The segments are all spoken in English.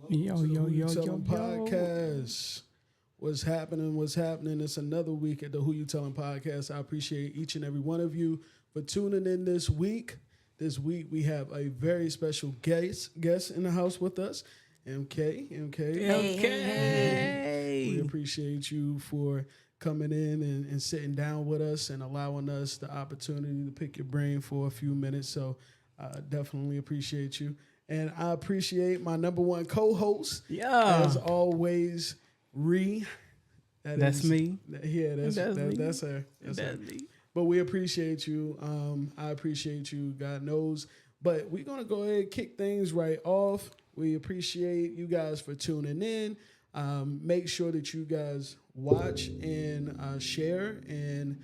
Yo, Who You yo, yo, Telling yo. Podcast. What's happening? What's happening? It's another week at the Who You Telling Podcast. I appreciate each and every one of you for tuning in this week. This week we have a very special guest in the house with us, MK. Okay. We appreciate you for coming in and sitting down with us and allowing us the opportunity to pick your brain for a few minutes. So definitely appreciate you. And I appreciate my number one co-host, as always, Ree. That's me. Yeah, that's her. That's Her. me. But we appreciate you. I appreciate you, God knows. But we're going to go ahead and kick things right off. We appreciate you guys for tuning in. Make sure that you guys watch and share and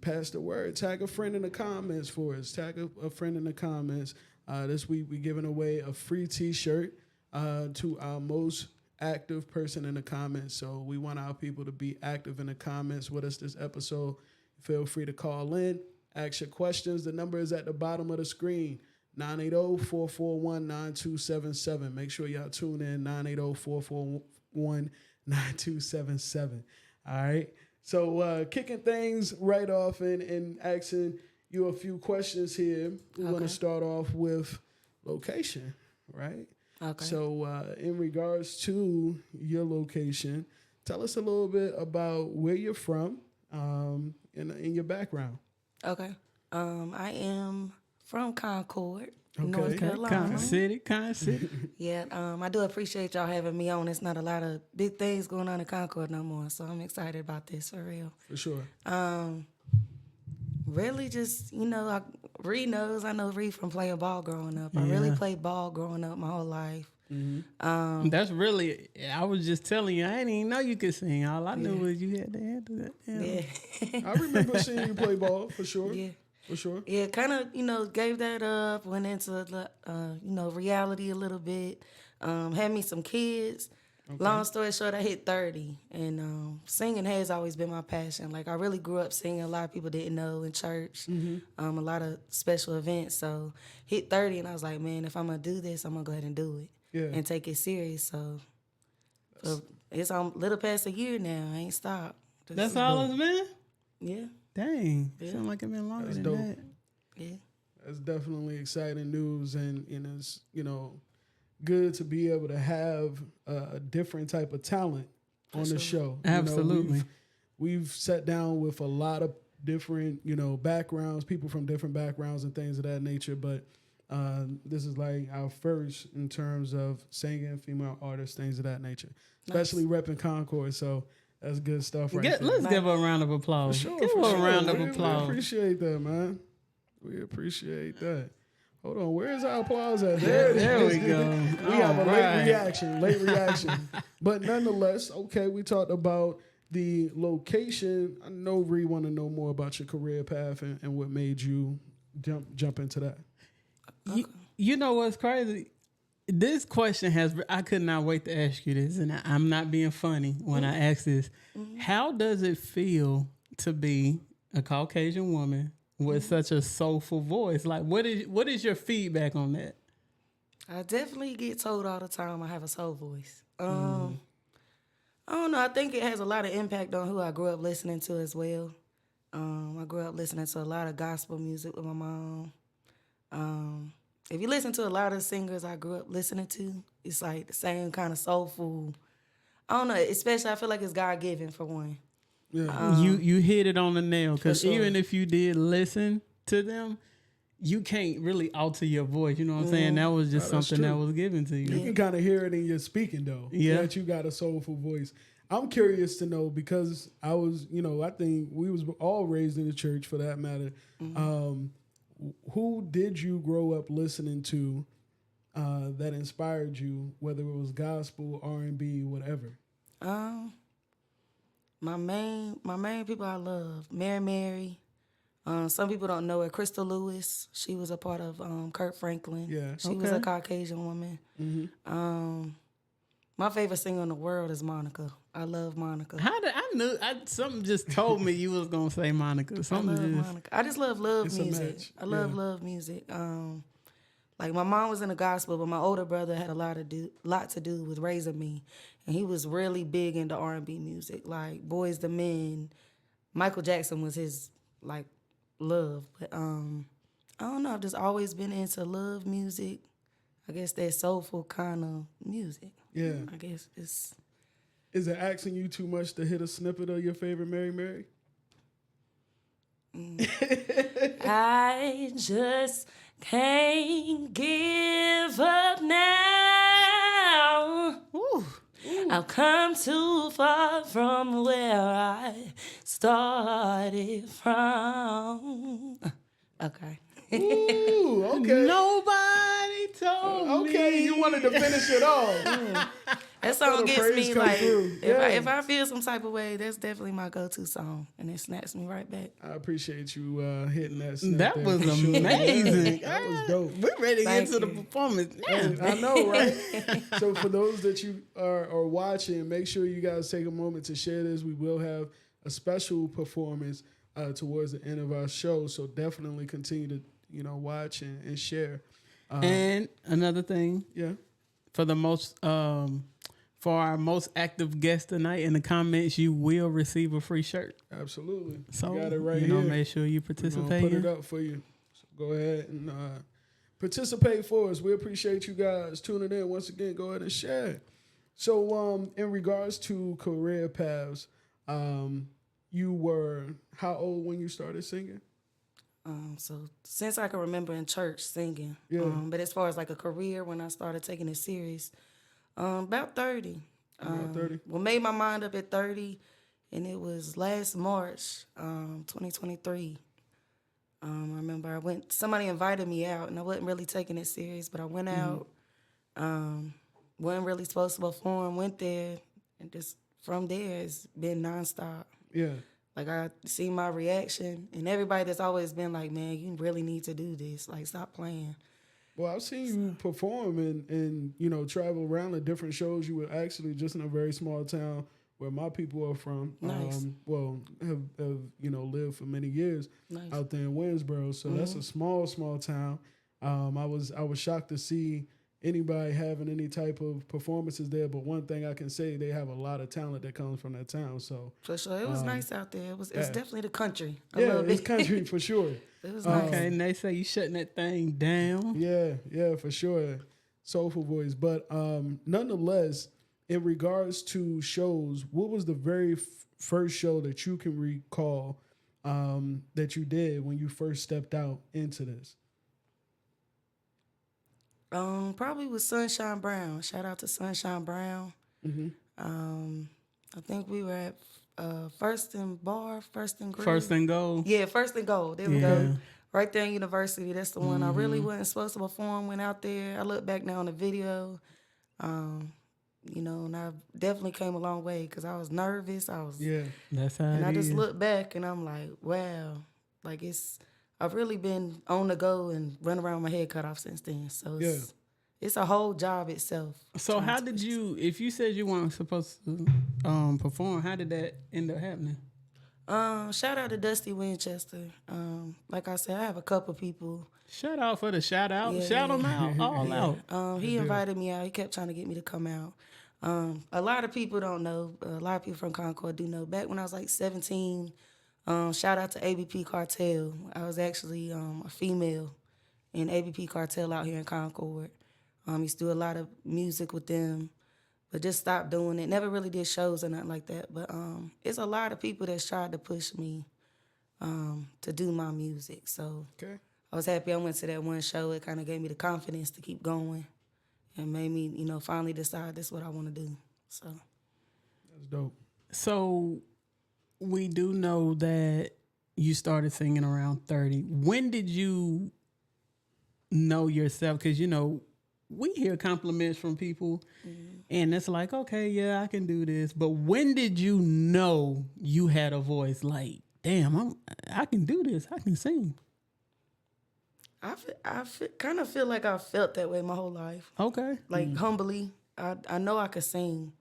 pass the word. Tag a friend in the comments for us. Tag a friend in the comments. This week we're giving away a free t-shirt to our most active person in the comments. So we want our people to be active in the comments with us this episode. Feel free to call in, ask your questions. The number is at the bottom of the screen, 980-441-9277. Make sure y'all tune in, 980-441-9277. All right. So kicking things right off and asking you a few questions here. We're going to start off with location, right? Okay. So in regards to your location, tell us a little bit about where you're from in your background. Okay. I am from Concord, North Carolina. Kind of city. Yeah. I do appreciate y'all having me on. It's not a lot of big things going on in Concord no more, so I'm excited about this for real. For sure. Really, just Ree knows. I know Ree from playing ball growing up. I really played ball growing up my whole life. Mm-hmm. That's really. I was just telling you. I didn't even know you could sing. All I knew was you had to handle that. Yeah. I remember seeing you play ball for sure. Yeah. For sure. Yeah, kind of, gave that up, went into, reality a little bit, had me some kids. Okay. Long story short, I hit 30, and singing has always been my passion. Like, I really grew up singing. A lot of people didn't know in church, a lot of special events. So, hit 30, and I was like, man, if I'm going to do this, I'm going to go ahead and do it and take it serious. So it's a little past a year now. I ain't stopped. That's all it's been? Yeah. Dang. Yeah. Sound like it's been longer than dope. that. Yeah. That's definitely exciting news, and it's, good to be able to have a different type of talent on the show. Absolutely. We've sat down with a lot of different, backgrounds, people from different backgrounds and things of that nature, but this is like our first in terms of singing, female artists, things of that nature, especially repping Concord. So that's good stuff right there. Let's give her a round of applause. For sure, give her a round of applause. We appreciate that, man. We appreciate that. Hold on, where's our applause at? There we go. We have a late reaction. But nonetheless, okay, we talked about the location. I know Ree want to know more about your career path and what made you jump into that. You know what's crazy? This question I could not wait to ask you this, and I'm not being funny when I ask this. How does it feel to be a Caucasian woman with such a soulful voice? Like, what is your feedback on that? I definitely get told all the time I have a soul voice. I don't know. I think it has a lot of impact on who I grew up listening to as well. I grew up listening to a lot of gospel music with my mom. If you listen to a lot of singers I grew up listening to, it's like the same kind of soulful. I don't know. Especially, I feel like it's God-given for one. Yeah. You hit it on the nail, because even if you did listen to them, you can't really alter your voice. You know what I'm saying? That was just something that was given to you. You can kind of hear it in your speaking, though. Yeah. That you got a soulful voice. I'm curious to know, because I was, I think we was all raised in the church for that matter. Who did you grow up listening to that inspired you, whether it was gospel, R&B, whatever? My main people I love, Mary. Some people don't know her. Crystal Lewis. She was a part of Kurt Franklin. Yeah. She was a Caucasian woman. My favorite singer in the world is Monica. I love Monica. Something just told me you was gonna say Monica. Monica. I just love music. I love love music. Like my mom was in the gospel, but my older brother had a lot to do with raising me, and he was really big into R&B music, like Boys the Men. Michael Jackson was his like love, but I don't know. I've just always been into love music. I guess that soulful kind of music. Yeah. I guess it's. Is it asking you too much to hit a snippet of your favorite Mary Mary? I just can't give up now. Ooh. I've come too far from where I started from. Okay. Ooh, okay. Nobody told me. Okay, you wanted to finish it off. That song gets me like, Yeah. if I feel some type of way, that's definitely my go-to song, and it snaps me right back. I appreciate you hitting that snap. That there was for sure. amazing. That was dope. We're ready to get Thank into the you. performance now. I know, right? So for those that you are watching, make sure you guys take a moment to share this. We will have a special performance towards the end of our show, so definitely continue to watch and share. And another thing, Yeah. for the most for our most active guest tonight, in the comments, you will receive a free shirt. Absolutely. So you got it right you here. make sure you We're gonna participate. put it up for you. So go ahead and participate for us. We appreciate you guys tuning in. Once again, go ahead and share. So in regards to career paths, you were how old when you started singing? So since I can remember in church singing, Yeah. but as far as like a career, when I started taking it serious, about 30. About 30. Well, made my mind up at 30, and it was last March, 2023. I remember somebody invited me out, and I wasn't really taking it serious, but I went out, wasn't really supposed to perform, went there, and just from there, it's been nonstop. Yeah. Like, I see my reaction, and everybody that's always been like, man, you really need to do this. Like, stop playing. Well, I've seen you perform and travel around to different shows. You were actually just in a very small town where my people are from. Nice. Have lived for many years Nice. out there in Winsboro. So that's a small town. I was shocked to see anybody having any type of performances there. But one thing I can say, they have a lot of talent that comes from that town. So For sure. It was nice out there. It's definitely the country. it's country for sure. It was nice. Okay, and they say you shutting that thing down. Yeah, for sure. Soulful voice. But nonetheless, in regards to shows, what was the very first show that you can recall that you did when you first stepped out into this? Probably with Sunshine Brown. Shout out to Sunshine Brown. Mm-hmm. I think we were at First and Grill. First and goal. Yeah, First and Gold. There we Yeah. go. Right there in University. That's the one. I really wasn't supposed to perform. Went out there. I look back now on the video. And I definitely came a long way because I was nervous. That's how And it I just is. look back and I'm like, wow. Like I've really been on the go and run around with my head cut off since then. So it's a whole job itself. So how did you, if you said you weren't supposed to perform, how did that end up happening? Shout out to Dusty Winchester. Like I said, I have a couple people. Shout out for the shout out. Yeah. Shout them out, all out. He invited me out. He kept trying to get me to come out. A lot of people don't know. A lot of people from Concord do know. Back when I was like 17, shout out to ABP Cartel. I was actually a female in ABP Cartel out here in Concord. Used to do a lot of music with them, but just stopped doing it. Never really did shows or nothing like that. But it's a lot of people that's tried to push me to do my music. So I was happy I went to that one show. It kind of gave me the confidence to keep going and made me, finally decide this is what I want to do. So That's dope. So we do know that you started singing around 30. When did you know yourself? Because, we hear compliments from people and it's like, okay, yeah, I can do this. But when did you know you had a voice like, damn, I can do this. I can sing. I kind of feel like I felt that way my whole life. Okay. Like humbly, I know I could sing.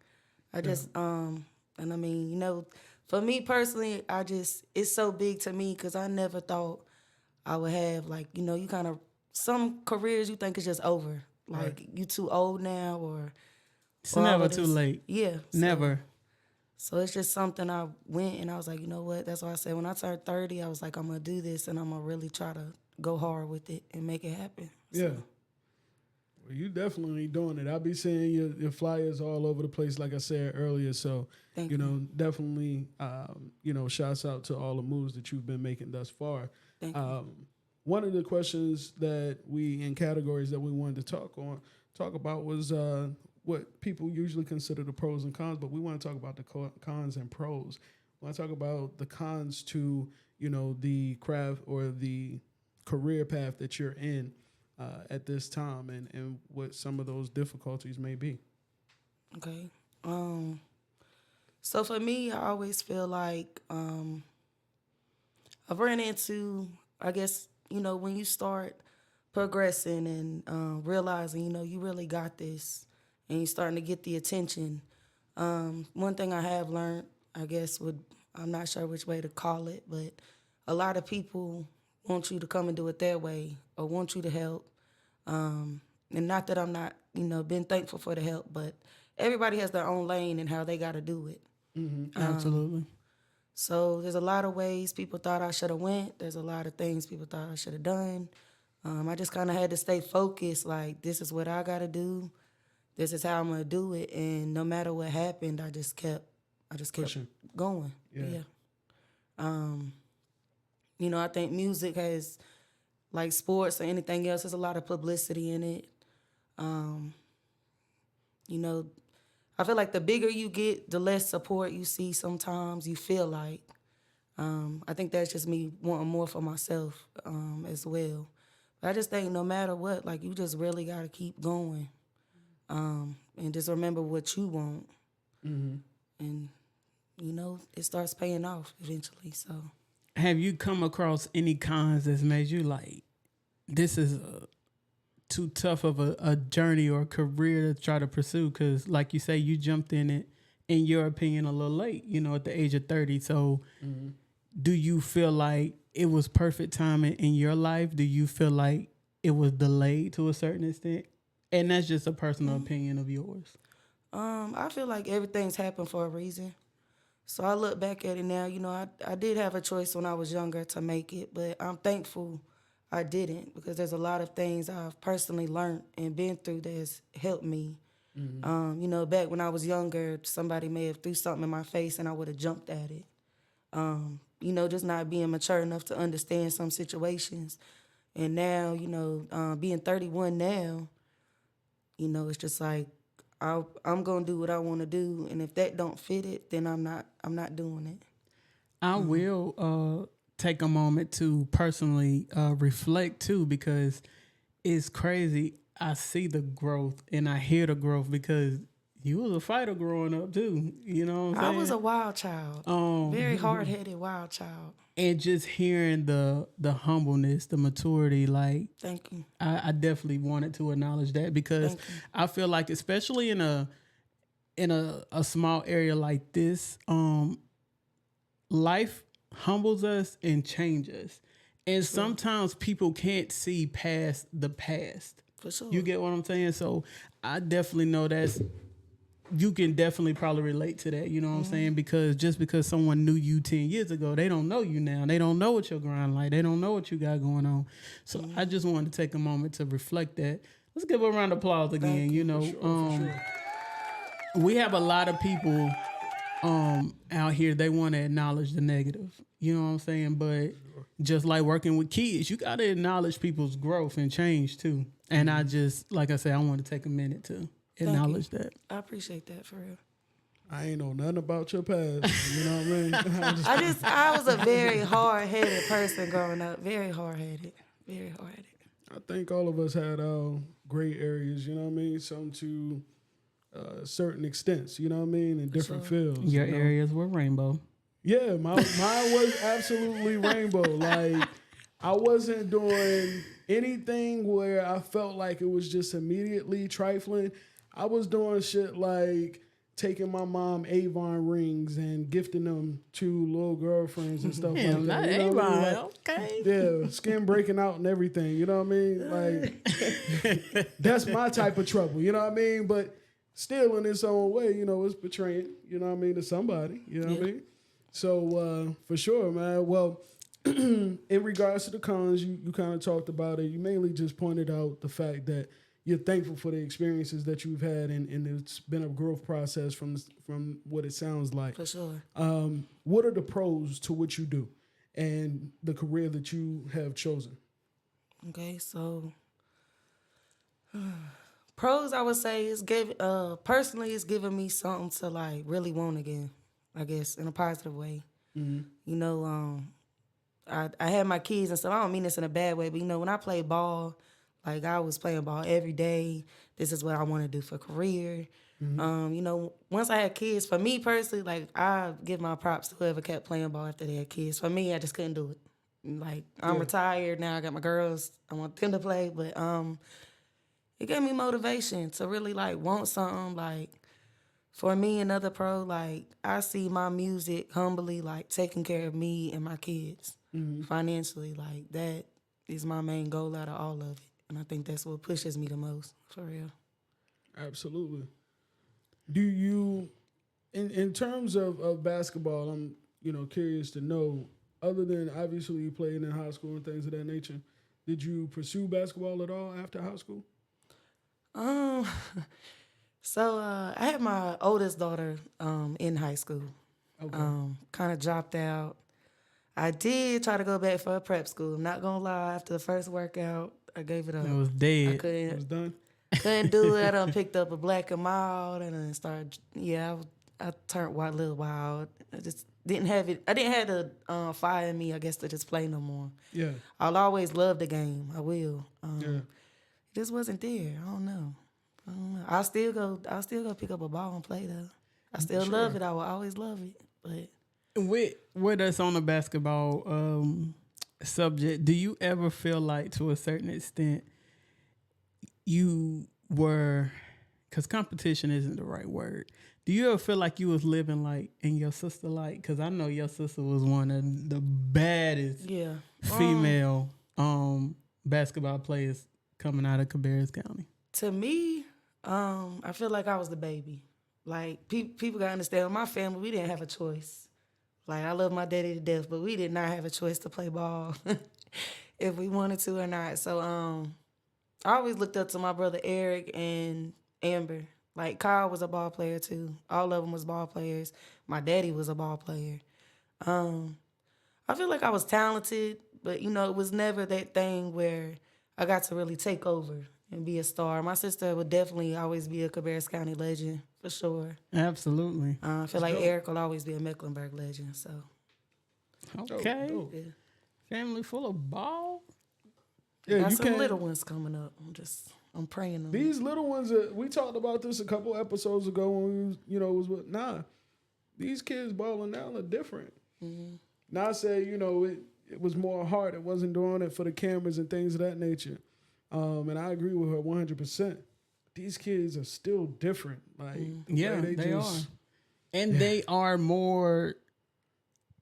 I just and I mean, for me personally, it's so big to me because I never thought I would have like, you kind of some careers you think is just over. Like Right. you too old now, or It's all never of too this. late. Yeah, Never. So it's just something I went and I was like, you know what? That's why I said when I turned 30, I was like, I'm gonna do this and I'm gonna really try to go hard with it and make it happen. Yeah. Well, you definitely doing it. I'll be seeing your flyers all over the place, like I said earlier. So, Thank you know, definitely, shouts out to all the moves that you've been making thus far. Thank you. One of the questions that we in categories that we wanted to talk about was what people usually consider the pros and cons, but we want to talk about the cons and pros. We want to talk about the cons to, you know, the craft or the career path that you're in at this time, and what some of those difficulties may be. Okay. So for me, I always feel like I've ran into, I guess, you know, when you start progressing and realizing, you know, you really got this and you're starting to get the attention. One thing I have learned, I guess, I'm not sure which way to call it, but a lot of people want you to come and do it their way or want you to help. And not that I'm not, you know, been thankful for the help, but everybody has their own lane and how they got to do it. Absolutely. So there's a lot of ways people thought I should have went. There's a lot of things people thought I should have done. I just kind of had to stay focused. Like, this is what I got to do. This is how I'm gonna do it. And no matter what happened, I just kept Pushing. going. Yeah. You know, I think music has, like sports or anything else, there's a lot of publicity in it. You know, I feel like the bigger you get, the less support you see sometimes, you feel like. I think that's just me wanting more for myself as well. But I just think no matter what, like, you just really got to keep going and just remember what you want. And, you know, it starts paying off eventually, so. Have you come across any cons that's made you like, this is too tough of a journey or a career to try to pursue? Because, like you say, you jumped in it, in your opinion, a little late, you know, at the age of 30. So do you feel like it was perfect timing in your life? Do you feel like it was delayed to a certain extent? And that's just a personal opinion of yours. I feel like everything's happened for a reason. So I look back at it now, you know, I did have a choice when I was younger to make it, but I'm thankful I didn't, because there's a lot of things I've personally learned and been through that has helped me. You know, back when I was younger, somebody may have threw something in my face and I would have jumped at it. You know, just not being mature enough to understand some situations. And now, you know, being 31 now, you know, it's just like, I'm gonna do what I want to do, and if that don't fit it, then I'm not doing it. I will take a moment to personally reflect too, because it's crazy. I see the growth and I hear the growth, because you was a fighter growing up too. You know what I'm saying? I was a wild child, very hard-headed wild child. And just hearing the humbleness, the maturity, like, Thank you. I definitely wanted to acknowledge that, because I feel like, especially in a small area like this, life humbles us and changes. And sometimes people can't see past the past. For sure. You get what I'm saying? So I definitely know you can definitely probably relate to that, you know what I'm saying? Because just because someone knew you 10 years ago, they don't know you now. They don't know what your grind like. They don't know what you got going on. So I just wanted to take a moment to reflect that. Let's give a round of applause again. You know, For sure. we have a lot of people out here, they want to acknowledge the negative. You know what I'm saying? But just like working with kids, you got to acknowledge people's growth and change too. And I just, like I said, I want to take a minute to acknowledge that. I appreciate that, for real. I ain't know nothing about your past. You know what I mean? I was a very hard-headed person growing up. Very hard-headed. Very hard-headed. I think all of us had gray areas, you know what I mean? Some to certain extents, you know what I mean? In different fields. Your you know? areas were rainbow. Yeah, mine was absolutely rainbow. Like, I wasn't doing anything where I felt like it was just immediately trifling. I was doing shit like taking my mom Avon rings and gifting them to little girlfriends and stuff Yeah, like that. not You know what I mean? Avon, Like, okay. yeah, skin breaking out and everything. You know what I mean? Like, that's my type of trouble. You know what I mean? But still, in its own way, you know, it's betraying. You know what I mean, to somebody. You know what I mean? So for sure, man. Well, in regards to the cons, you kind of talked about it. You mainly just pointed out the fact that you're thankful for the experiences that you've had, and it's been a growth process from what it sounds like. For sure. What are the pros to what you do and the career that you have chosen? Okay, so pros I would say is personally it's giving me something to like really want again, I guess, in a positive way. You know, I had my kids and stuff. I don't mean this in a bad way, but you know, when I played ball, like I was playing ball every day. This is what I want to do for career. You know, once I had kids, for me personally, like I give my props to whoever kept playing ball after they had kids. For me, I just couldn't do it. Like I'm retired now. I got my girls. I want them to play, but it gave me motivation to really like want something. Like for me, another pro, like I see my music humbly like taking care of me and my kids financially. Like that is my main goal out of all of it. And I think that's what pushes me the most, for real. Absolutely. Do you, in terms of basketball, I'm curious to know, other than obviously you played in high school and things of that nature, did you pursue basketball at all after high school? So I had my oldest daughter in high school. Okay. Kind of dropped out. I did try to go back for a prep school. I'm not gonna lie. After the first workout, I gave it up. It was I dead. It was done? couldn't do it. I picked up a black and mild and then started. Yeah, I turned a little wild. I just didn't have it. I didn't have the fire in me, I guess, to just play no more. Yeah. I'll always love the game. I will. Yeah. It just wasn't there. I don't know. I'll still go pick up a ball and play though. I still love it. I will always love it. But With us on the basketball subject, do you ever feel like, to a certain extent, you were, because competition isn't the right word, do you ever feel like you was living like in your sister like? Because I know your sister was one of the baddest female basketball players coming out of Cabarrus County. to me, I feel like I was the baby. Like people gotta understand, in my family, we didn't have a choice. Like I love my daddy to death, but we did not have a choice to play ball if we wanted to or not. So I always looked up to my brother Eric and Amber. Like Kyle was a ball player too. All of them was ball players. My daddy was a ball player. I feel like I was talented, but you know, it was never that thing where I got to really take over and be a star. My sister would definitely always be a Cabarrus County legend, for sure. Absolutely. I feel like Eric will always be a Mecklenburg legend, so. Okay. Dope. Yeah. Family full of ball. Yeah, Got you some can't. little ones coming up. I'm praying on These little ones, we talked about this a couple episodes ago when we was, was with these kids balling now are different. Mm-hmm. Nah said, it was more hard. It wasn't doing it for the cameras and things of that nature. And I agree with her 100%. These kids are still different. Like, Yeah, they are. And they are more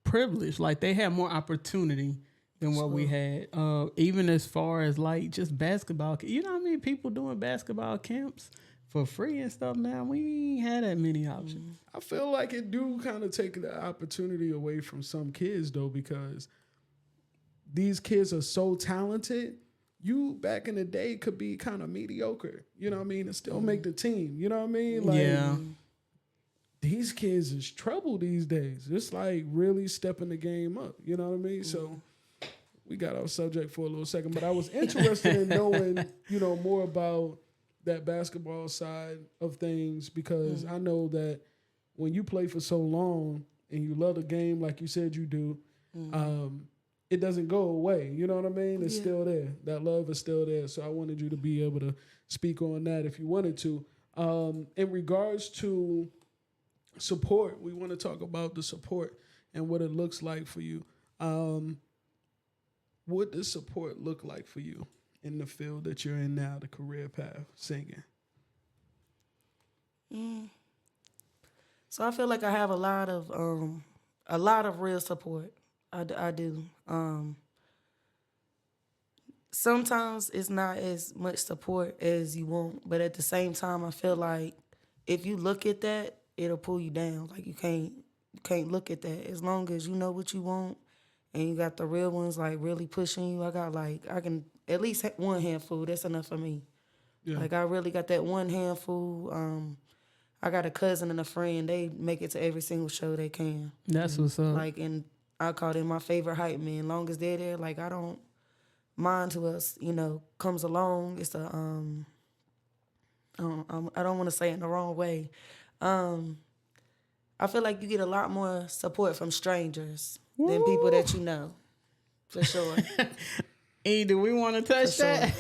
privileged. Like, they have more opportunity than what we had. Even as far as, like, just basketball. You know what I mean? People doing basketball camps for free and stuff now. We ain't had that many options. I feel like it do kind of take the opportunity away from some kids, though, because these kids are so talented. You, back in the day, could be kind of mediocre, you know what I mean, and still make the team, you know what I mean? Like, Yeah. these kids is trouble these days. It's like really stepping the game up, you know what I mean? So we got off subject for a little second, but I was interested in knowing, more about that basketball side of things, because I know that when you play for so long and you love the game like you said you do, it doesn't go away. You know what I mean? It's still there. That love is still there. So I wanted you to be able to speak on that if you wanted to. In regards to support, we want to talk about the support and what it looks like for you. What does support look like for you in the field that you're in now, the career path, singing? So I feel like I have a lot of real support. I do. Sometimes it's not as much support as you want, but at the same time, I feel like if you look at that, it'll pull you down. Like you can't look at that. As long as you know what you want and you got the real ones like really pushing you, I can at least one handful. That's enough for me. Yeah. Like I really got that one handful. I got a cousin and a friend. They make it to every single show they can. That's what's up. Like, and I call them my favorite hype man. Long as they're there, like I don't mind who else, comes along. It's a I don't want to say it in the wrong way. I feel like you get a lot more support from strangers than people that you know, for sure. Hey, do we want to touch that?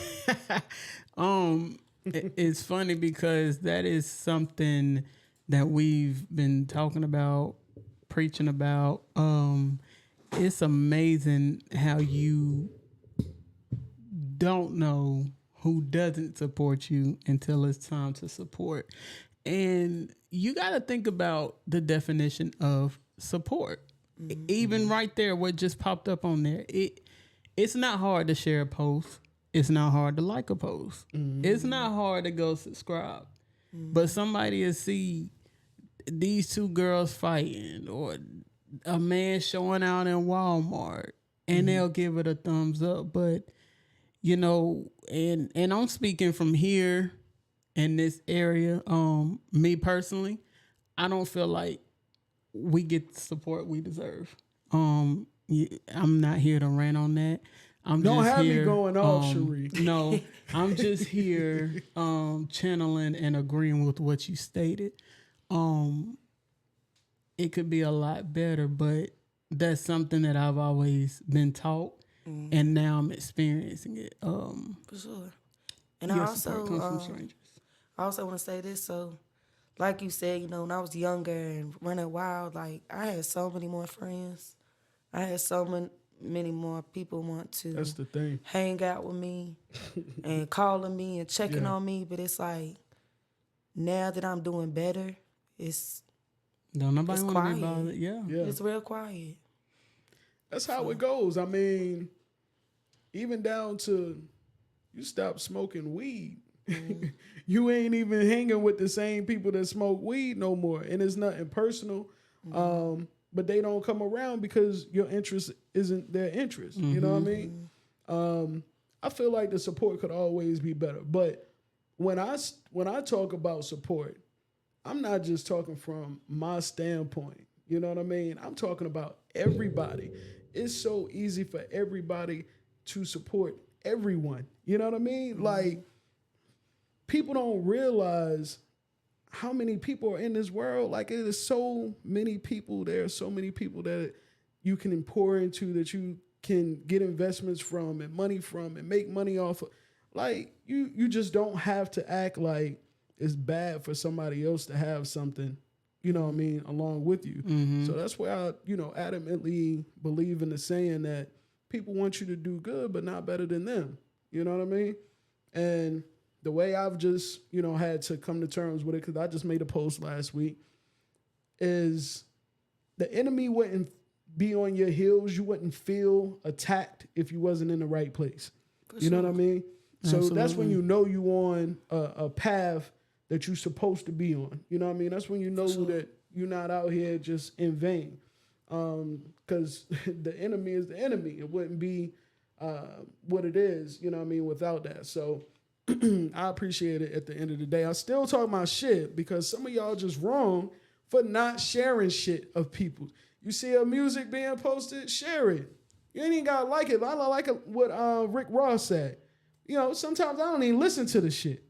It's funny because that is something that we've been talking about, preaching about. It's amazing how you don't know who doesn't support you until it's time to support. And you got to think about the definition of support. Mm-hmm. Even right there, what just popped up on there, it's not hard to share a post. It's not hard to like a post. Mm-hmm. It's not hard to go subscribe. Mm-hmm. But somebody will see these two girls fighting or a man showing out in Walmart and they'll give it a thumbs up. But, and I'm speaking from here in this area. Me personally, I don't feel like we get the support we deserve. I'm not here to rant on that. Don't have me going off, Cherie. No, I'm just here channeling and agreeing with what you stated. It could be a lot better, but that's something that I've always been taught, and now I'm experiencing it. For sure. And I also want to say this. So, like you said, when I was younger and running wild, like I had so many more friends. I had so many more people want to That's the thing. hang out with me and calling me and checking on me. But it's like, now that I'm doing better, nobody want to be bothered. Yeah. It's real quiet. That's how it goes. I mean, even down to you stop smoking weed. Mm-hmm. You ain't even hanging with the same people that smoke weed no more. And it's nothing personal. Mm-hmm. But they don't come around because your interest isn't their interest. Mm-hmm. You know what I mean? I feel like the support could always be better. But when I talk about support, I'm not just talking from my standpoint. You know what I mean? I'm talking about everybody. It's so easy for everybody to support everyone. You know what I mean? Mm-hmm. Like, people don't realize how many people are in this world. Like, it is so many people. There are so many people that you can pour into, that you can get investments from and money from and make money off of. Like, you just don't have to act like it's bad for somebody else to have something, you know what I mean, along with you. Mm-hmm. So that's why I, adamantly believe in the saying that people want you to do good, but not better than them. You know what I mean? And the way I've just, had to come to terms with it, because I just made a post last week, is the enemy wouldn't be on your heels. You wouldn't feel attacked if you wasn't in the right place. You know what I mean? So Absolutely. That's when you on a path that you're supposed to be on. You know what I mean? That's when you know that you're not out here just in vain. Because the enemy is the enemy. It wouldn't be what it is, you know what I mean, without that. So I appreciate it at the end of the day. I still talk my shit because some of y'all just wrong for not sharing shit of people. You see a music being posted, share it. You ain't even gotta like it. I like what Rick Ross said. Sometimes I don't even listen to the shit,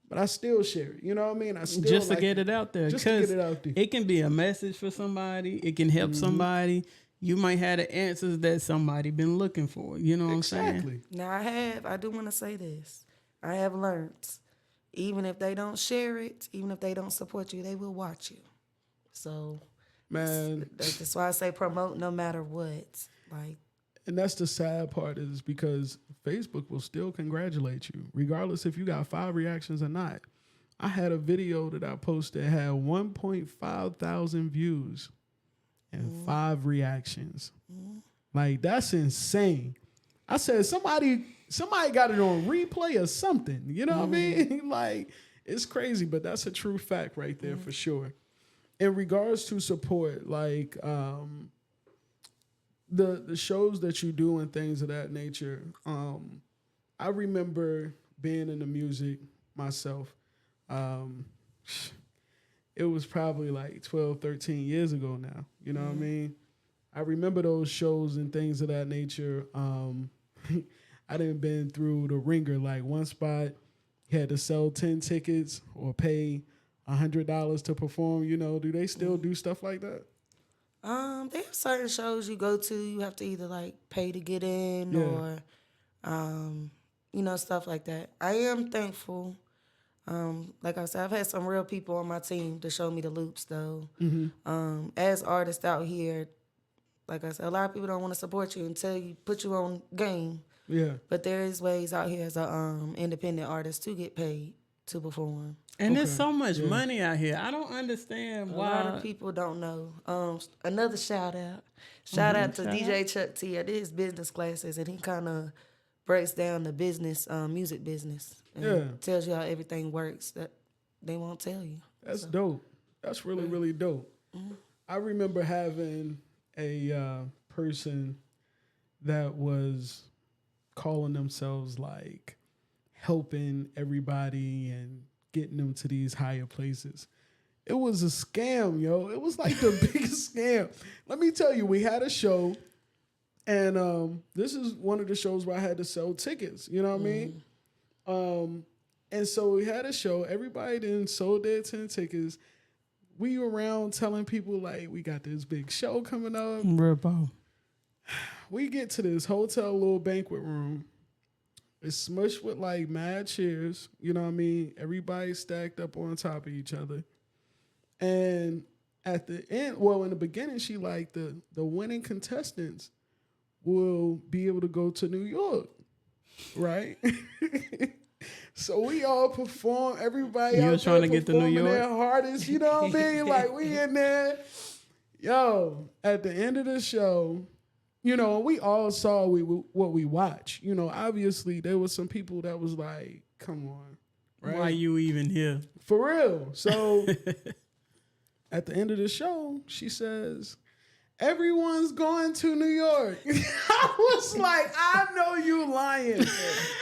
but I still share it. You know what I mean? I still just to get it out there. Just to get it out there. It can be a message for somebody. It can help somebody. You might have the answers that somebody been looking for. You know what I'm saying? Now I do want to say this. I have learned, even if they don't share it, even if they don't support you, they will watch you. So, man, that's why I say promote no matter what. And that's the sad part, is because Facebook will still congratulate you, regardless if you got 5 reactions or not. I had a video that I posted had 1.5 thousand views and 5 reactions. Like, that's insane. I said somebody got it on replay or something. You know what I mean? Like, it's crazy, but that's a true fact right there for sure. In regards to support, like the shows that you do and things of that nature, I remember being in the music myself. It was probably like 12, 13 years ago now. You know what I mean? I remember those shows and things of that nature. I done been through the ringer. Like, one spot, you had to sell 10 tickets or pay $100 to perform. You know, do they still do stuff like that? They have certain shows you go to, you have to either like pay to get in or, you know, stuff like that. I am thankful. Like I said, I've had some real people on my team to show me the loops though. As artists out here, like I said, a lot of people don't want to support you until you put you on game. Yeah. But there is ways out here as a independent artist to get paid to perform. And there's so much money out here. I don't understand why. A lot of people don't know. Another shout out. Shout out to DJ Chuck T. I did his business classes, and he kind of breaks down the business, music business. And tells you how everything works that they won't tell you. That's dope. That's really, really dope. I remember having a person that was calling themselves like helping everybody and getting them to these higher places. It was a scam, yo. It was like the biggest scam. Let me tell you, we had a show, and this is one of the shows where I had to sell tickets. You know what I mean? And so we had a show. Everybody then sold their 10 tickets. We were around telling people, like, we got this big show coming up. Rip-off. We get to this hotel little banquet room. It's smushed with like mad chairs, you know what I mean? Everybody stacked up on top of each other. And at the end, well, in the beginning, she like the winning contestants will be able to go to New York, right? So we all perform. Everybody you were trying to get to New York, their hardest, you know what I mean? Like, we in there. Yo, at the end of the show, you know, we all saw what we watched. You know, obviously there was some people that was like, come on. Right? Why you even here? For real. So at the end of the show, she says, everyone's going to New York. I was like, I know you lying.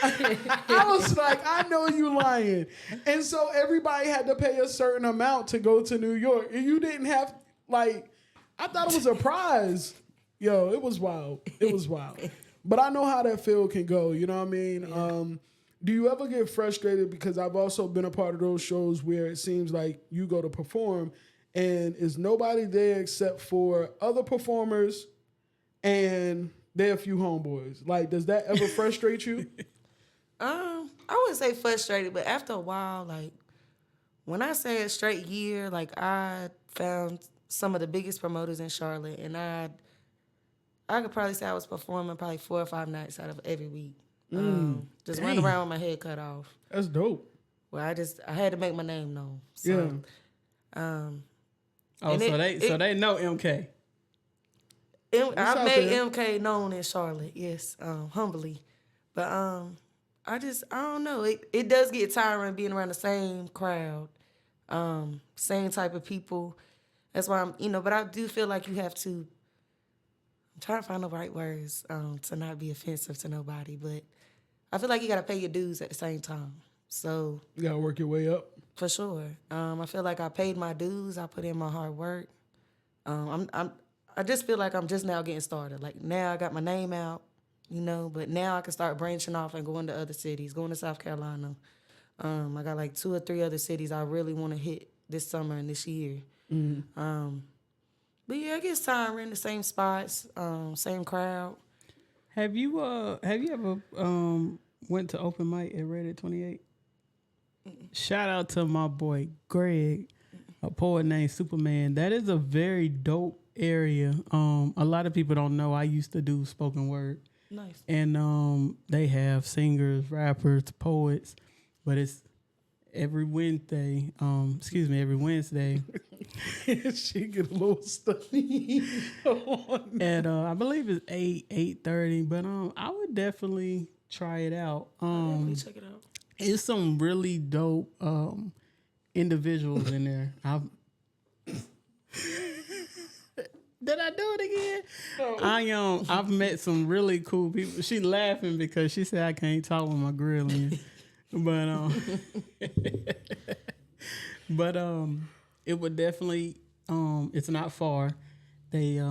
I was like, I know you lying. And so everybody had to pay a certain amount to go to New York. And you didn't have, like, I thought it was a prize. Yo, it was wild. It was wild. But I know how that feel can go. You know what I mean? Yeah. Do you ever get frustrated? Because I've also been a part of those shows where it seems like you go to perform and is nobody there except for other performers and there are a few homeboys. Like, does that ever frustrate you? I wouldn't say frustrated, but after a while, like, when I say a straight year, like, I found some of the biggest promoters in Charlotte, and I could probably say I was performing probably 4 or 5 nights out of every week. Just running around with my head cut off. That's dope. Well, I had to make my name known. So, yeah. So they know MK. I made MK known in Charlotte, yes, humbly. But I don't know. It does get tiring being around the same crowd, same type of people. That's why but I do feel like you have to, I'm trying to find the right words to not be offensive to nobody, but I feel like you got to pay your dues at the same time. So you got to work your way up. For sure. I feel like I paid my dues. I put in my hard work. I just feel like I'm just now getting started. Like, now I got my name out, but now I can start branching off and going to other cities, going to South Carolina. I got like 2 or 3 other cities I really want to hit this summer and this year. Mm-hmm. But yeah, it gets tiring, the same spots, same crowd. Have you ever went to open mic at Reddit 28? Shout out to my boy Greg, a poet named Superman. That is a very dope area. A lot of people don't know I used to do spoken word. Nice. And they have singers, rappers, poets, but every Wednesday. Every Wednesday. She get a little stuffy. At I believe it's 8:30. But I would definitely try it out. Definitely check it out. It's some really dope individuals in there. Did I do it again? No. I've met some really cool people. She laughing because she said I can't talk with my grill in. But it would definitely it's not far. They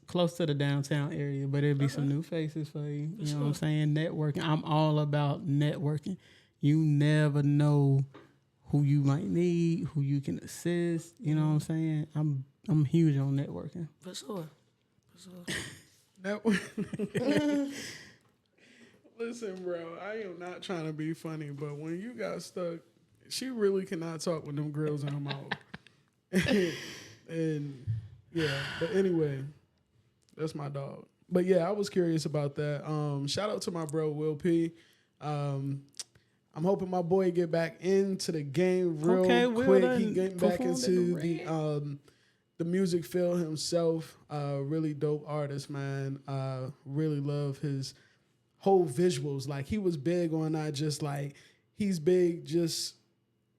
close to the downtown area, but it'll be some new faces for you. You know what I'm saying? Networking. I'm all about networking. You never know who you might need, who you can assist. You know what I'm saying? I'm huge on networking. For sure. Listen, bro, I am not trying to be funny, but when you got stuck, she really cannot talk with them grills in her mouth. and yeah, but anyway, that's my dog. But yeah, I was curious about that. Shout out to my bro Will P. I'm hoping my boy get back into the game real quick. He getting back into the music field himself. Really dope artist, man. Really love his whole visuals. Like, he was big on not just like, he's big just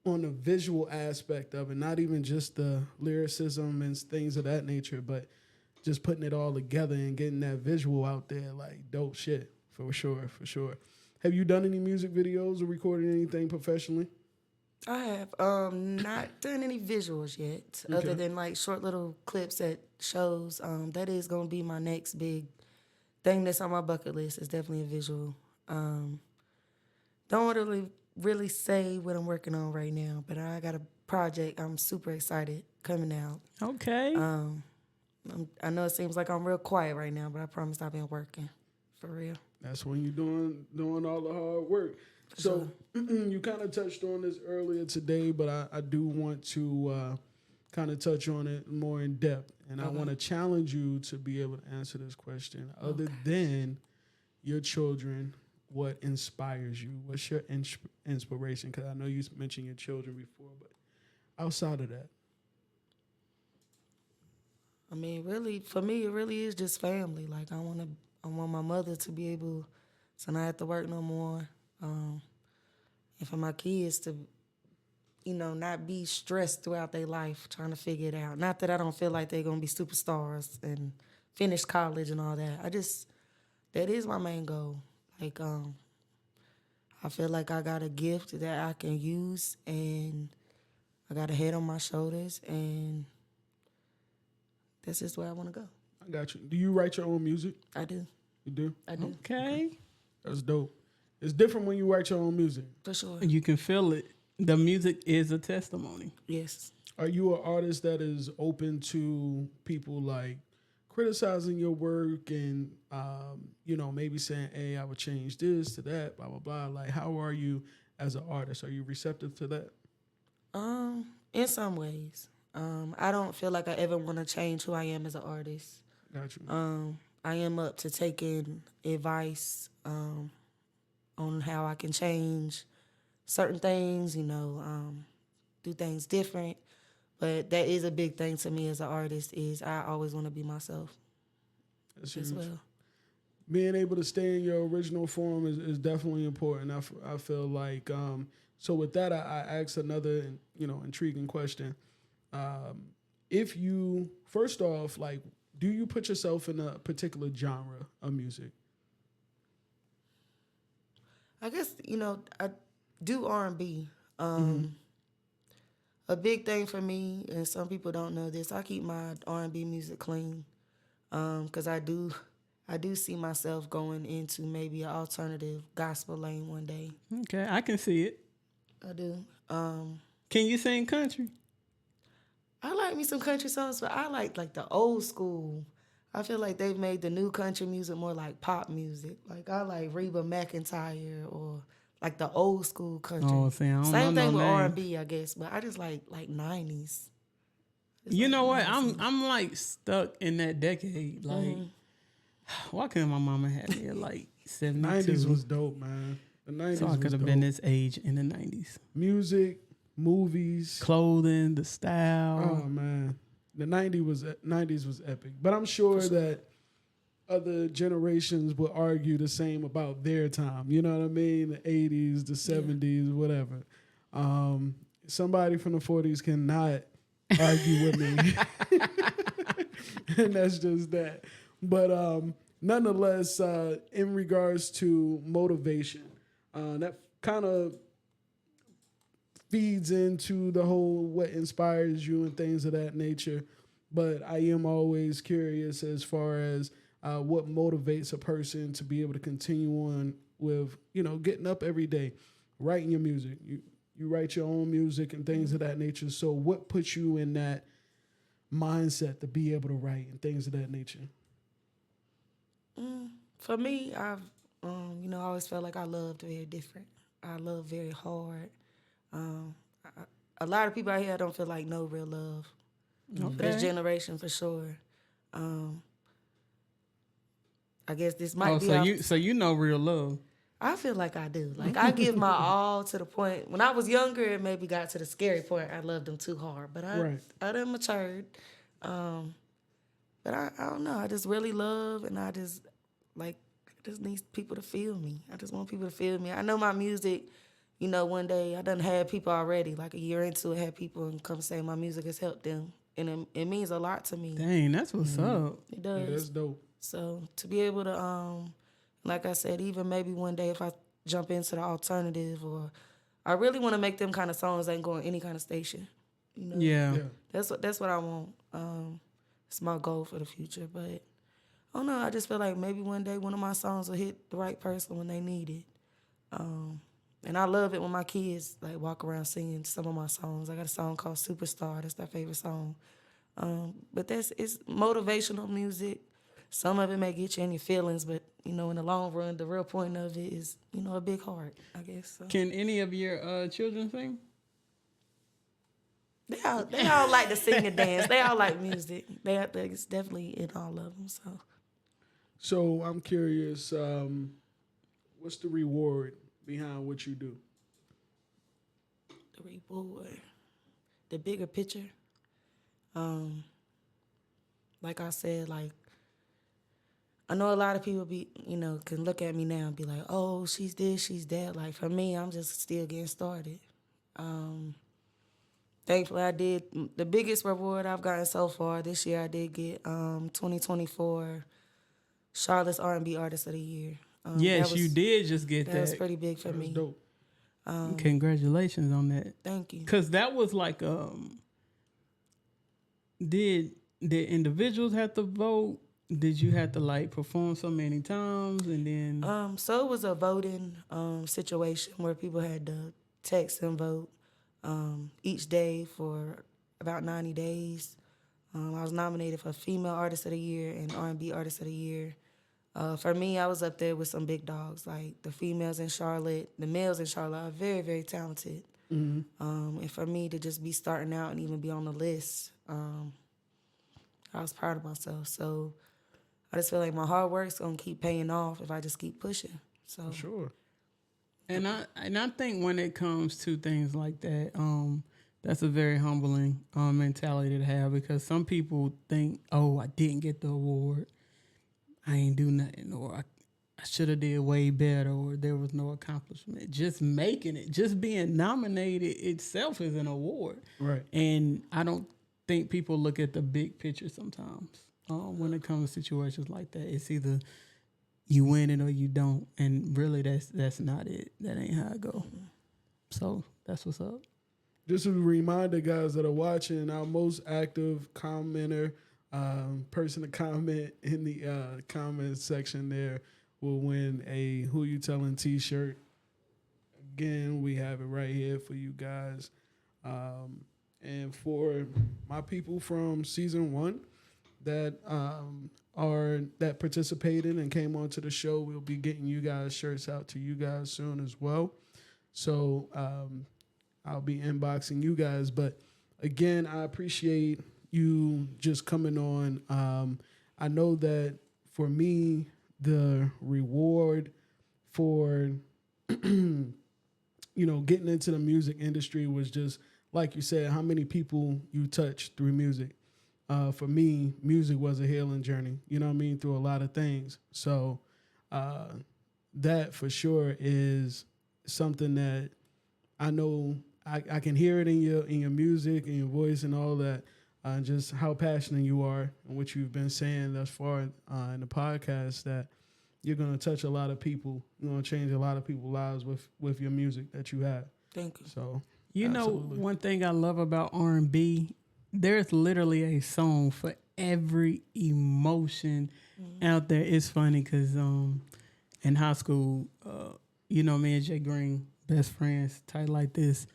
on the visual aspect of it, not even just the lyricism and things of that nature, but just putting it all together and getting that visual out there. Like, dope shit, for sure. Have you done any music videos or recorded anything professionally? I have not done any visuals yet, other than like short little clips at shows. That is going to be my next big thing that's on my bucket list. Is definitely a visual. Don't want to really say what I'm working on right now, but I got a project I'm super excited coming out. Okay. I know it seems like I'm real quiet right now, but I promise I've been working for real. That's when you're doing all the hard work. So you kind of touched on this earlier today, but I do want to kind of touch on it more in depth. And I want to challenge you to be able to answer this question. Other than your children, what inspires you? What's your inspiration? Because I know you mentioned your children before, but outside of that. I mean, really, for me, it really is just family. Like, I want my mother to be able to not have to work no more. And for my kids to, not be stressed throughout their life trying to figure it out. Not that I don't feel like they're going to be superstars and finish college and all that. That is my main goal. Like, I feel like I got a gift that I can use, and I got a head on my shoulders, and that's just where I want to go. I got you. Do you write your own music? I do. You do? I do. Okay. That's dope. It's different when you write your own music. For sure. You can feel it. The music is a testimony. Yes. Are you an artist that is open to people like criticizing your work and, maybe saying, hey, I would change this to that, blah, blah, blah. Like, how are you as an artist? Are you receptive to that? In some ways. I don't feel like I ever want to change who I am as an artist. Got you. I am up to taking advice on how I can change certain things, do things different. But that is a big thing to me as an artist is I always want to be myself. That's as huge. well. Being able to stay in your original form is definitely important. I feel like, so with that, I asked another, intriguing question. If you, first off, like, do you put yourself in a particular genre of music? I guess, I do R&B. A big thing for me, and some people don't know this, I keep my R&B music clean. Because I do see myself going into maybe an alternative gospel lane one day. Okay, I can see it. I do. Can you sing country? I like me some country songs, but I like the old school. I feel like they've made the new country music more like pop music. Like, I like Reba McEntire or like the old school country. Oh, see, I don't Same know thing no with name. R&B, I guess, but I just like 90s. You know what? I'm like stuck in that decade. Like, why couldn't my mama have me at like 72? 90s was dope, man. The 90s So I could was have been dope. this age in the 90s. Music, movies. Clothing, the Oh style. man, the 90s was epic. But I'm sure that other generations will argue the same about their time. You know what I mean? The 80s, the 70s, whatever. Somebody from the 40s cannot argue with me, and that's just that. But nonetheless, in regards to motivation, that kind of feeds into the whole what inspires you and things of that nature. But I am always curious as far as what motivates a person to be able to continue on with, getting up every day, writing your music. You write your own music and things of that nature. So what puts you in that mindset to be able to write and things of that nature? For me, I've always felt like I loved very different. I love very hard. A lot of people out here don't feel like no real love for this generation for sure. I guess this might be. So you know real love. I feel like I do. Like I give my all to the point. When I was younger, it maybe got to the scary point. I loved them too hard, but I done matured. But I don't know. I just really love, and I just need people to feel me. I just want people to feel me. I know my music. One day I done had people already, like a year into it, had people and come say my music has helped them, and it means a lot to me. Dang, that's what's up. It does. Yeah, that's dope. So to be able to, like I said, even maybe one day if I jump into the alternative, or I really want to make them kind of songs that can go on any kind of station. Yeah. That's what I want. It's my goal for the future. But I don't know. I just feel like maybe one day one of my songs will hit the right person when they need it. And I love it when my kids walk around singing some of my songs. I got a song called Superstar. That's their favorite song. But it's motivational music. Some of it may get you in your feelings, but in the long run, the real point of it is a big heart, I guess. So. Can any of your children sing? They all like to sing and dance. They all like music. It's definitely in all of them. So I'm curious, what's the reward behind what you do? The reward, the bigger picture. Like I said, I know a lot of people can look at me now and be like, oh, she's this, she's that. Like for me, I'm just still getting started. Thankfully, I did the biggest reward I've gotten so far this year. I did get 2024 Charlotte's R&B Artist of the Year. Yes, you did just get that. That was pretty big for me. Dope. Congratulations on that. Thank you. Because that was did individuals have to vote? Did you have to perform so many times and then? So it was a voting situation where people had to text and vote each day for about 90 days. I was nominated for Female Artist of the Year and R&B Artist of the Year. For me, I was up there with some big dogs, like the females in Charlotte. The males in Charlotte are very, very talented. Mm-hmm. And for me to just be starting out and even be on the list, I was proud of myself. So I just feel like my hard work's gonna keep paying off if I just keep pushing. So For sure. And I think when it comes to things like that, that's a very humbling mentality to have, because some people think, oh, I didn't get the award, I ain't do nothing, or I should have did way better, or there was no accomplishment. Just making it, just being nominated itself is an award. Right. And I don't think people look at the big picture sometimes when it comes to situations like that. It's either you win it or you don't, and really that's not it. That ain't how it go. So that's what's up. Just a reminder, guys that are watching, our most active commenter, person to comment in the comment section there will win a Who You Telling t-shirt. Again, we have it right here for you guys. And for my people from season 1 that that participated and came onto the show, we'll be getting you guys shirts out to you guys soon as well. So I'll be inboxing you guys. But again, I appreciate you just coming on. I know that for me, the reward for getting into the music industry was just, like you said, how many people you touch through music. For me, music was a healing journey, you know what I mean, through a lot of things. So that for sure is something that I know I can hear it in your music and your voice and all that, just how passionate you are and what you've been saying thus far in the podcast, that you're going to touch a lot of people. You're going to change a lot of people's lives with your music that you have. Thank you. So, absolutely. One thing I love about R&B, there's literally a song for every emotion out there. It's funny because in high school, me and Jay Green, best friends, tight like this.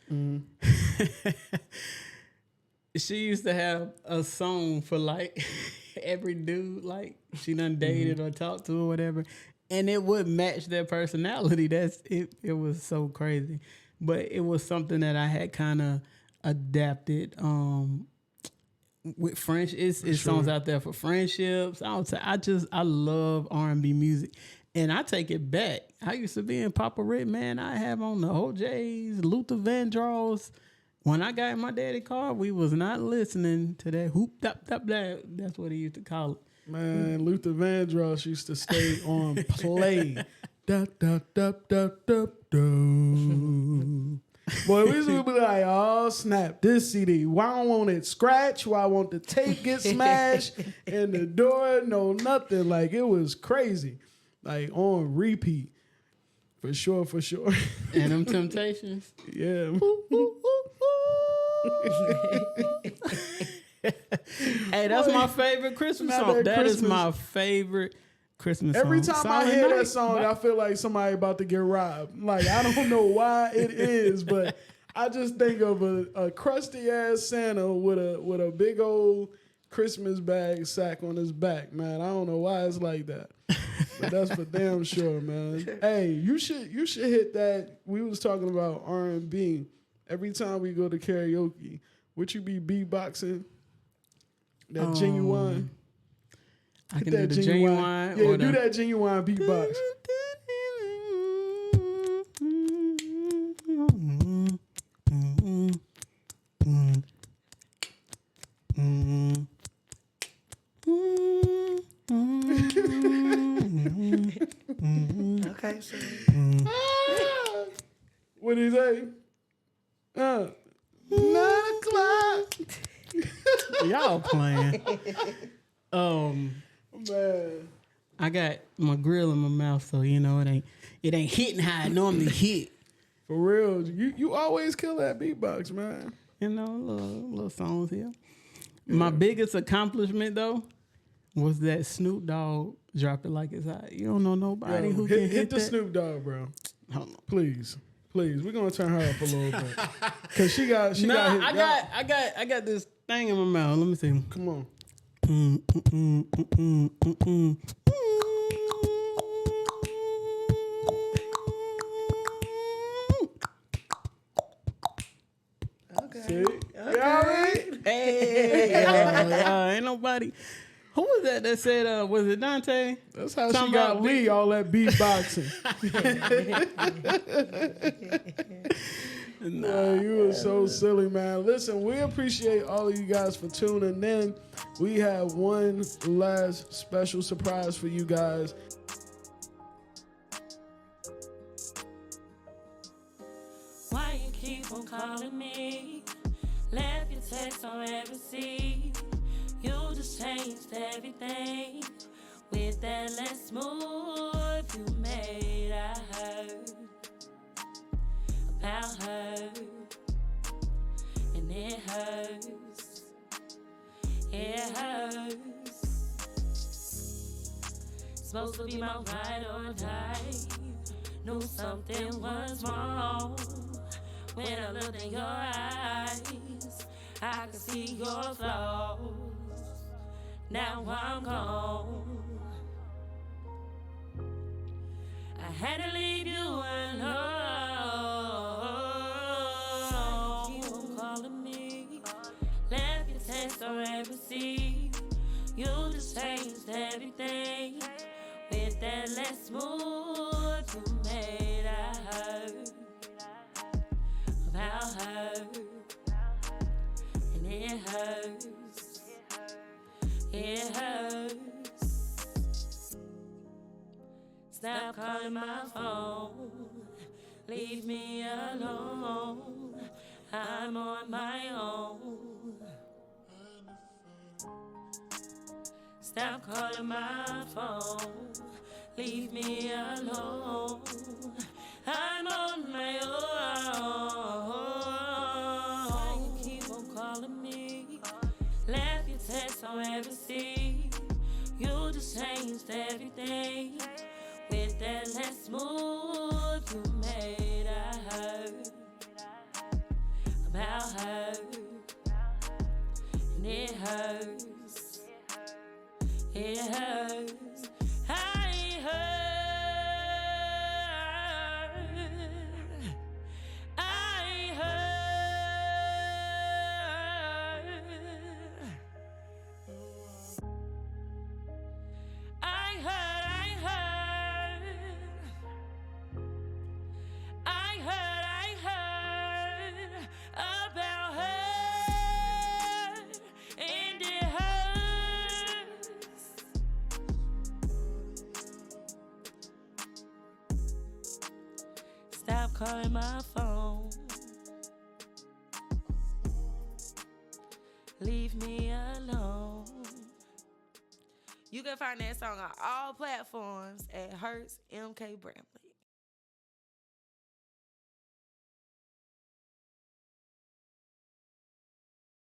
She used to have a song for like every dude like she done dated or talked to or whatever, and it would match their personality. It was so crazy, but it was something that I had kind of adapted. With French, it's songs out there for friendships. I love R&B music, and I take it back. I used to be in Papa Rit, man. I have on the OJs, Luther Vandross. When I got in my daddy car, we was not listening to that hoop tap tap that. That's what he used to call it. Man, Luther Vandross used to stay on play. Da da da da da do. Boy, we used to be like, oh snap, this CD. Why I don't want it scratched? Why I want the tape get smashed and the door, no nothing. Like, it was crazy. Like, on repeat. For sure. And them Temptations. Yeah. Hey, that's my favorite Christmas song. That is my favorite Christmas Every song. time I hear that song, I feel like somebody about to get robbed. Like, I don't know why it is, but I just think of a crusty ass Santa with a big old Christmas bag sack on his back, man. I don't know why it's like that. But that's for damn sure, man. Hey, you should hit that. We was talking about R&B. Every time we go to karaoke, would you be beatboxing that Genuine? I can do the Genuine. Yeah, do that Genuine beatbox. Okay, so What did he say? 9 o'clock. Y'all playing. Man. I got my grill in my mouth, so it ain't hitting how it normally hit. For real, you always kill that beatbox, man. Little songs here. Yeah. My biggest accomplishment though was that Snoop Dogg Drop It Like It's Hot. You don't know nobody who can hit the that. Snoop Dogg, bro. Hold on. Please, we're gonna turn her up a little bit because she got. I got this thing in my mouth. Let me see. Come on. okay. See? Okay. Hey, ain't nobody. Who was that said, was it Dante? That's how she got Lee all that beatboxing. You were so silly, man. Listen, we appreciate all of you guys for tuning in. We have one last special surprise for you guys. Why you keep on calling me? Left your text on every receipt. You just changed everything with that last move you made. I heard about her, and it hurts. It hurts. Supposed to be my ride or die. Knew something was wrong when I looked in your eyes. I could see your flaws. Now I'm gone. I had to leave you alone. Keep on calling me. Left your text on every receipt. You just changed everything with that last move you made. I heard it hurts. It hurts. Stop calling my phone. Leave me alone. I'm on my own. Stop calling my phone. Leave me alone. I'm on my own. Why you keep on calling me? Left your text on every scene. You just changed everything. With that last move you made, I heard about her. And it hurts. It hurts. I heard. I heard. I heard about her, and it hurts. Stop calling my phone. Leave me alone. You can find that song on all platforms at Hurts MK Bramlett.